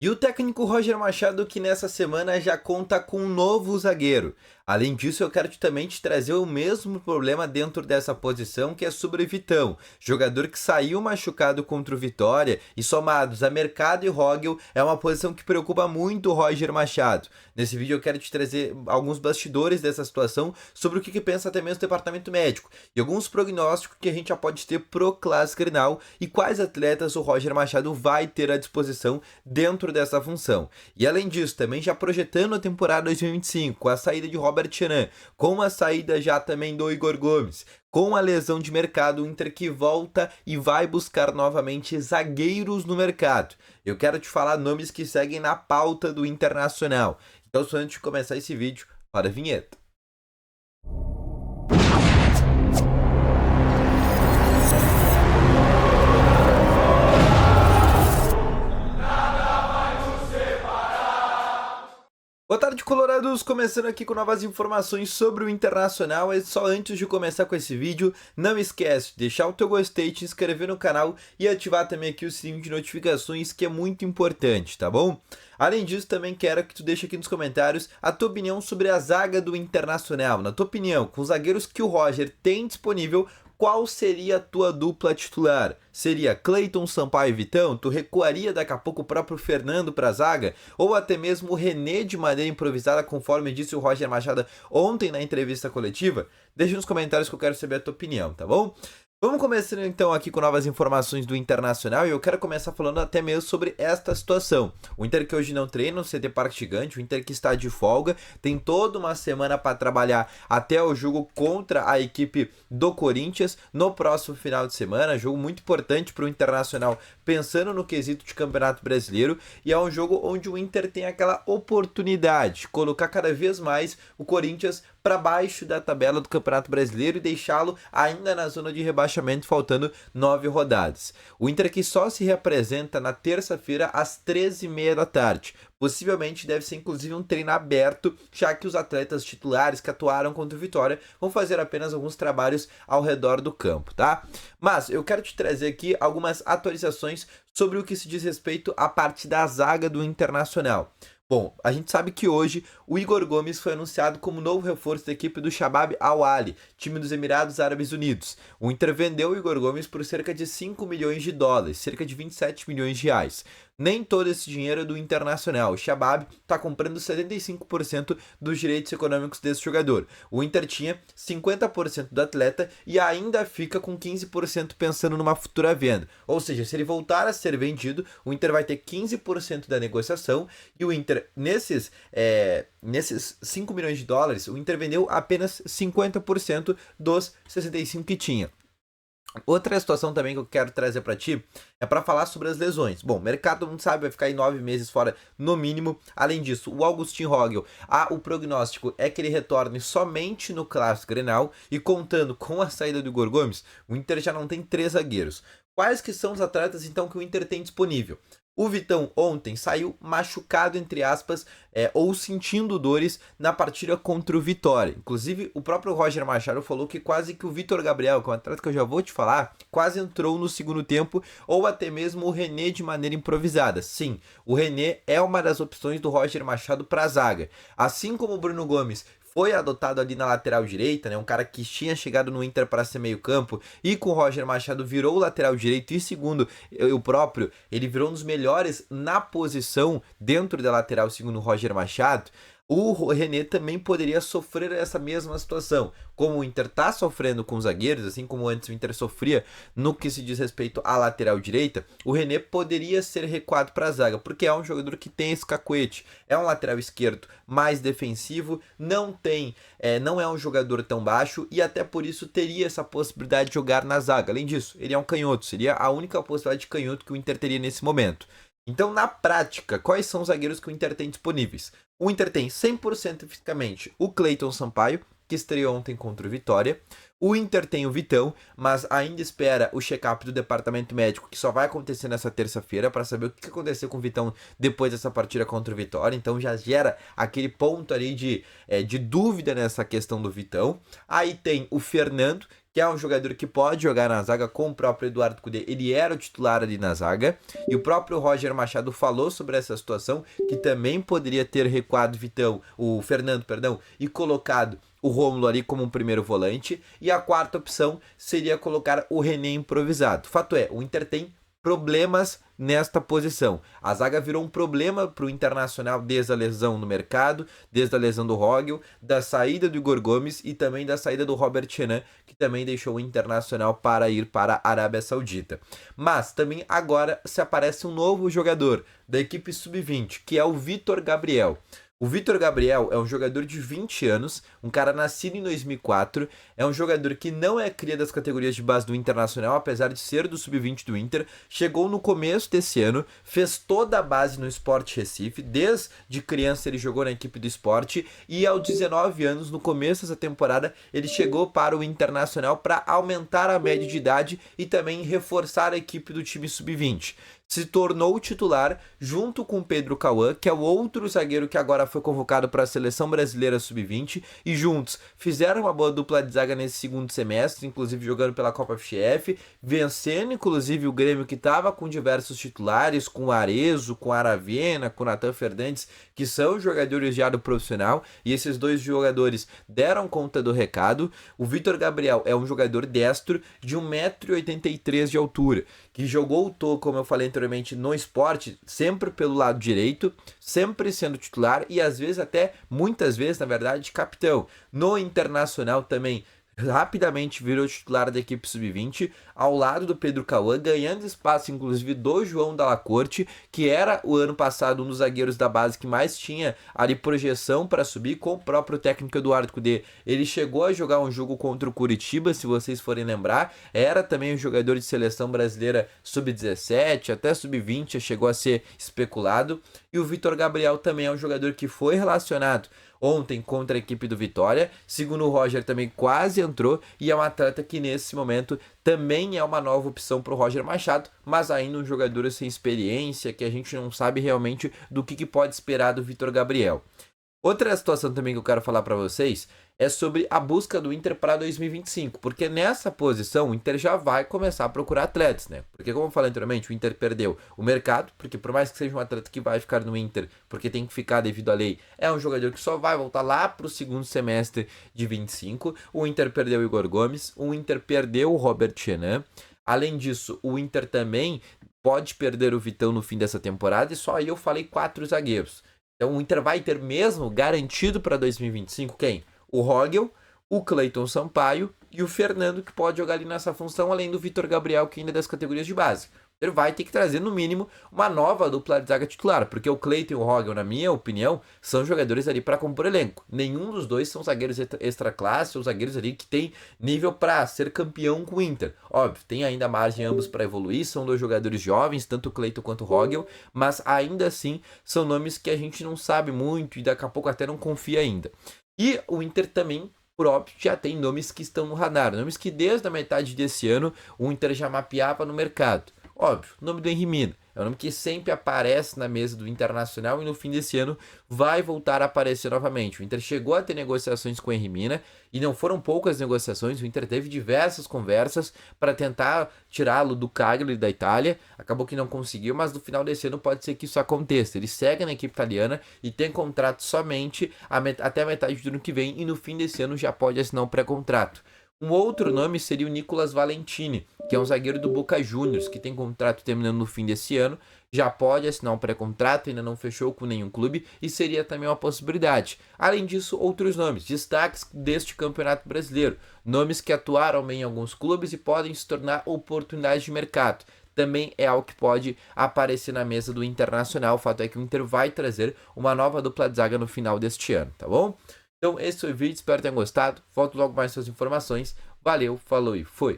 E o técnico Roger Machado que nessa semana já conta com um novo zagueiro. Além disso, eu quero também te trazer o mesmo problema dentro dessa posição, que é sobre o Vitão, jogador que saiu machucado contra o Vitória e somados a Mercado e Rogel é uma posição que preocupa muito o Roger Machado. Nesse vídeo eu quero te trazer alguns bastidores dessa situação, sobre o que pensa até mesmo o departamento médico e alguns prognósticos que a gente já pode ter pro Clássico Grenal e quais atletas o Roger Machado vai ter à disposição dentro dessa função. E além disso, também já projetando a temporada 2025, com a saída de Robert Chenan, com a saída já também do Igor Gomes, com a lesão de mercado, o Inter que volta e vai buscar novamente zagueiros no mercado. Eu quero te falar nomes que seguem na pauta do Internacional. Então, só antes de começar esse vídeo, para a vinheta. Boa tarde, colorados! Começando aqui com novas informações sobre o Internacional. E só antes de começar com esse vídeo, não esquece de deixar o teu gostei, te inscrever no canal e ativar também aqui o sininho de notificações, que é muito importante, tá bom? Além disso, também quero que tu deixe aqui nos comentários a tua opinião sobre a zaga do Internacional. Na tua opinião, com os zagueiros que o Roger tem disponível, qual seria a tua dupla titular? Seria Cleiton, Sampaio e Vitão? Tu recuaria daqui a pouco o próprio Fernando para a zaga? Ou até mesmo o René de maneira improvisada, conforme disse o Roger Machado ontem na entrevista coletiva? Deixa nos comentários que eu quero saber a tua opinião, tá bom? Vamos começando então aqui com novas informações do Internacional e eu quero começar falando até mesmo sobre esta situação. O Inter que hoje não treina no CT Parque Gigante, o Inter que está de folga, tem toda uma semana para trabalhar até o jogo contra a equipe do Corinthians no próximo final de semana, jogo muito importante para o Internacional pensando no quesito de Campeonato Brasileiro e é um jogo onde o Inter tem aquela oportunidade de colocar cada vez mais o Corinthians para baixo da tabela do Campeonato Brasileiro e deixá-lo ainda na zona de rebaixamento, faltando 9 rodadas. O Inter que só se reapresenta na terça-feira às 13h30 da tarde. Possivelmente deve ser inclusive um treino aberto, já que os atletas titulares que atuaram contra o Vitória vão fazer apenas alguns trabalhos ao redor do campo, tá? Mas eu quero te trazer aqui algumas atualizações sobre o que se diz respeito à parte da zaga do Internacional. Bom, a gente sabe que hoje o Igor Gomes foi anunciado como novo reforço da equipe do Shabab Al Ahly, time dos Emirados Árabes Unidos. O Inter vendeu o Igor Gomes por cerca de 5 milhões de dólares, cerca de 27 milhões de reais. Nem todo esse dinheiro é do Internacional. O Shabab está comprando 75% dos direitos econômicos desse jogador. O Inter tinha 50% do atleta e ainda fica com 15% pensando numa futura venda. Ou seja, se ele voltar a ser vendido, o Inter vai ter 15% da negociação e o Inter, nesses 5 milhões de dólares, o Inter vendeu apenas 50% dos 65% que tinha. Outra situação também que eu quero trazer para ti é para falar sobre as lesões. Bom, o mercado, todo mundo sabe, vai ficar em 9 meses fora no mínimo. Além disso, o Augustin Rogel, o prognóstico é que ele retorne somente no Clássico Grenal e contando com a saída do Igor Gomes, o Inter já não tem 3 zagueiros. Quais que são os atletas então que o Inter tem disponível? O Vitão ontem saiu machucado, entre aspas, ou sentindo dores na partida contra o Vitória. Inclusive, o próprio Roger Machado falou que quase que o Vitor Gabriel, que é um atleta que eu já vou te falar, quase entrou no segundo tempo, ou até mesmo o René de maneira improvisada. Sim, o René é uma das opções do Roger Machado para a zaga. Assim como o Bruno Gomes foi adotado ali na lateral direita, né? Um cara que tinha chegado no Inter para ser meio campo e com o Roger Machado virou o lateral direito e segundo o próprio, ele virou um dos melhores na posição dentro da lateral segundo o Roger Machado. O René também poderia sofrer essa mesma situação. Como o Inter está sofrendo com os zagueiros, assim como antes o Inter sofria no que se diz respeito à lateral direita, o René poderia ser recuado para a zaga, porque é um jogador que tem esse cacuete. É um lateral esquerdo mais defensivo, não é um jogador tão baixo e até por isso teria essa possibilidade de jogar na zaga. Além disso, ele é um canhoto, seria a única possibilidade de canhoto que o Inter teria nesse momento. Então, na prática, quais são os zagueiros que o Inter tem disponíveis? O Inter tem 100% fisicamente o Cleiton Sampaio, que estreou ontem contra o Vitória. O Inter tem o Vitão, mas ainda espera o check-up do departamento médico, que só vai acontecer nessa terça-feira, para saber o que aconteceu com o Vitão depois dessa partida contra o Vitória. Então já gera aquele ponto ali de dúvida nessa questão do Vitão. Aí tem o Fernando, que é um jogador que pode jogar na zaga com o próprio Eduardo Cudê. Ele era o titular ali na zaga, e o próprio Roger Machado falou sobre essa situação, que também poderia ter recuado o Fernando, e colocado o Rômulo ali como um primeiro volante, e a quarta opção seria colocar o René improvisado. Fato é, o Inter tem problemas nesta posição. A zaga virou um problema para o Internacional desde a lesão no mercado, desde a lesão do Rogel, da saída do Igor Gomes e também da saída do Robert Renan, que também deixou o Internacional para ir para a Arábia Saudita. Mas também agora se aparece um novo jogador da equipe sub-20, que é o Vitor Gabriel. O Vitor Gabriel é um jogador de 20 anos, um cara nascido em 2004, é um jogador que não é cria das categorias de base do Internacional, apesar de ser do sub-20 do Inter, chegou no começo desse ano, fez toda a base no Sport Recife, desde criança ele jogou na equipe do Sport, e aos 19 anos, no começo dessa temporada, ele chegou para o Internacional para aumentar a média de idade e também reforçar a equipe do time sub-20. Se tornou titular junto com Pedro Cauã, que é o outro zagueiro que agora foi convocado para a Seleção Brasileira Sub-20, e juntos fizeram uma boa dupla de zaga nesse segundo semestre, inclusive jogando pela Copa FCF, vencendo inclusive o Grêmio, que estava com diversos titulares, com o Arezo, com o Aravena, com o Nathan Fernandes, que são jogadores já do profissional, e esses dois jogadores deram conta do recado. O Vitor Gabriel é um jogador destro de 1,83 m de altura, que jogou, como eu falei anteriormente, no Sport, sempre pelo lado direito, sempre sendo titular e às vezes até, muitas vezes, na verdade, capitão. No Internacional também rapidamente virou titular da equipe sub-20, ao lado do Pedro Cauã, ganhando espaço inclusive do João Dalla Corte, que era o ano passado um dos zagueiros da base que mais tinha ali projeção para subir, com o próprio técnico Eduardo Cudê. Ele chegou a jogar um jogo contra o Curitiba, se vocês forem lembrar, era também um jogador de seleção brasileira sub-17, até sub-20 chegou a ser especulado, e o Vitor Gabriel também é um jogador que foi relacionado ontem contra a equipe do Vitória, segundo o Roger também quase entrou, e é um atleta que nesse momento também é uma nova opção para o Roger Machado, mas ainda um jogador sem experiência, que a gente não sabe realmente do que pode esperar do Vitor Gabriel. Outra situação também que eu quero falar para vocês é sobre a busca do Inter para 2025, porque nessa posição o Inter já vai começar a procurar atletas, né? Porque como eu falei anteriormente, o Inter perdeu o mercado, porque por mais que seja um atleta que vai ficar no Inter, porque tem que ficar devido à lei, é um jogador que só vai voltar lá para o segundo semestre de 25, o Inter perdeu o Igor Gomes, o Inter perdeu o Robert Renan, além disso, o Inter também pode perder o Vitão no fim dessa temporada, e só aí eu falei 4 zagueiros. Então o Inter vai ter mesmo garantido para 2025 quem? O Rogel, o Cleiton Sampaio e o Fernando, que pode jogar ali nessa função, além do Vitor Gabriel, que ainda é das categorias de base. Ele vai ter que trazer, no mínimo, uma nova dupla de zaga titular, porque o Cleiton e o Rogel, na minha opinião, são jogadores ali para compor elenco. Nenhum dos dois são zagueiros extra classe ou zagueiros ali que tem nível para ser campeão com o Inter. Óbvio, tem ainda margem ambos para evoluir, são dois jogadores jovens, tanto o Cleiton quanto o Rogel, mas ainda assim são nomes que a gente não sabe muito e daqui a pouco até não confia ainda. E o Inter também, por óbvio, já tem nomes que estão no radar, nomes que desde a metade desse ano o Inter já mapeava no mercado. Óbvio, o nome do Henry Mina é um nome que sempre aparece na mesa do Internacional e no fim desse ano vai voltar a aparecer novamente. O Inter chegou a ter negociações com o Henry Mina e não foram poucas negociações, o Inter teve diversas conversas para tentar tirá-lo do Cagliari da Itália, acabou que não conseguiu, mas no final desse ano pode ser que isso aconteça. Ele segue na equipe italiana e tem contrato somente até a metade do ano que vem e no fim desse ano já pode assinar um pré-contrato. Um outro nome seria o Nicolas Valentini, que é um zagueiro do Boca Juniors, que tem contrato terminando no fim desse ano, já pode assinar um pré-contrato, ainda não fechou com nenhum clube, e seria também uma possibilidade. Além disso, outros nomes, destaques deste Campeonato Brasileiro, nomes que atuaram bem em alguns clubes e podem se tornar oportunidades de mercado. Também é algo que pode aparecer na mesa do Internacional, o fato é que o Inter vai trazer uma nova dupla de zaga no final deste ano, tá bom? Então esse foi o vídeo, espero que tenham gostado, volto logo mais suas informações, valeu, falou e fui!